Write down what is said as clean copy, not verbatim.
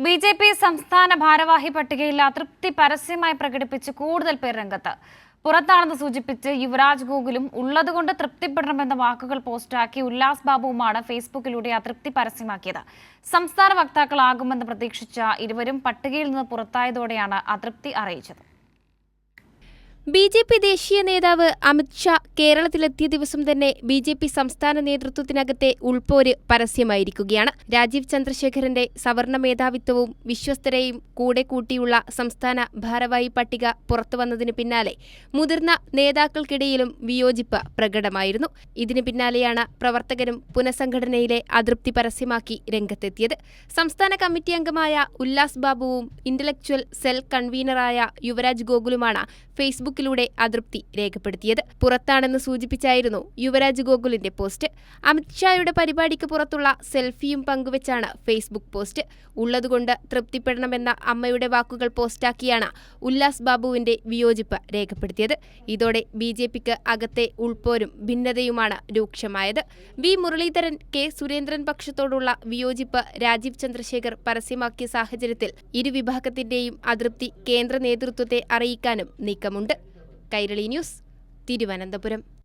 BJP. സംസ്ഥാന ഭാരവാഹി പട്ടികയിൽ അതൃപ്തി പരസ്യമായി പ്രകടിപ്പിച്ച് കൂടുതൽ പേർ രംഗത്ത്. പുറത്താണെന്ന് സൂചിപ്പിച്ച് യുവരാജ് ഗോകുലും ഉള്ളതുകൊണ്ട് തൃപ്തിപ്പെടണമെന്ന വാക്കുകൾ പോസ്റ്റാക്കി ഉല്ലാസ് ബാബുവുമാണ് ഫേസ്ബുക്കിലൂടെ അതൃപ്തി പരസ്യമാക്കിയത്. സംസ്ഥാന വക്താക്കളാകുമെന്ന് പ്രതീക്ഷിച്ച ഇരുവരും പട്ടികയിൽ നിന്ന് പുറത്തായതോടെയാണ് അതൃപ്തി അറിയിച്ചത്. ബി.ജെ.പി. ദേശീയ നേതാവ് അമിത് ഷാ കേരളത്തിലെത്തിയ ദിവസം തന്നെ ബി.ജെ.പി. സംസ്ഥാന നേതൃത്വത്തിനകത്തെ ഉൾപ്പോര് പരസ്യമായിരിക്കുകയാണ്. രാജീവ് ചന്ദ്രശേഖരന്റെ സവർണ മേധാവിത്വവും വിശ്വസ്തരെയും കൂടെ കൂട്ടിയുള്ള സംസ്ഥാന ഭാരവാഹി പട്ടിക പുറത്തുവന്നതിന് പിന്നാലെ മുതിർന്ന നേതാക്കൾക്കിടയിലും വിയോജിപ്പ് പ്രകടമായിരുന്നു. ഇതിന് പിന്നാലെയാണ് പ്രവർത്തകരും പുനഃസംഘടനയിലെ അതൃപ്തി പരസ്യമാക്കി രംഗത്തെത്തിയത്. സംസ്ഥാന കമ്മിറ്റി അംഗമായ ഉല്ലാസ് ബാബുവും ഇന്റലക്ച്വൽ സെൽ കൺവീനറായ യുവരാജ് ഗോകുലുമാണ് ഫേസ്ബുക്കിലൂടെ അതൃപ്തി രേഖപ്പെടുത്തിയത്. പുറത്താണെന്ന് സൂചിപ്പിച്ചായിരുന്നു യുവരാജ് ഗോകുലിന്റെ പോസ്റ്റ്. അമിത് ഷായുടെ പരിപാടിക്ക് പുറത്തുള്ള സെൽഫിയും പങ്കുവച്ചാണ് ഫേസ്ബുക്ക് പോസ്റ്റ്. ഉള്ളതുകൊണ്ട് തൃപ്തിപ്പെടണമെന്ന അമ്മയുടെ വാക്കുകൾ പോസ്റ്റാക്കിയാണ് ഉല്ലാസ് ബാബുവിന്റെ വിയോജിപ്പ് രേഖപ്പെടുത്തിയത്. ഇതോടെ ബി.ജെ.പിക്ക് അകത്തെ ഉൾപ്പോരും ഭിന്നതയുമാണ് രൂക്ഷമായത്. വി മുരളീധരൻ, കെ സുരേന്ദ്രൻ പക്ഷത്തോടുള്ള വിയോജിപ്പ് രാജീവ് ചന്ദ്രശേഖർ പരസ്യമാക്കിയ സാഹചര്യത്തിൽ ഇരുവിഭാഗത്തിന്റെയും അതൃപ്തി കേന്ദ്ര നേതൃത്വത്തെ അറിയിക്കാനും നീക്കമുണ്ട്. കൈരളി ന്യൂസ്, തിരുവനന്തപുരം.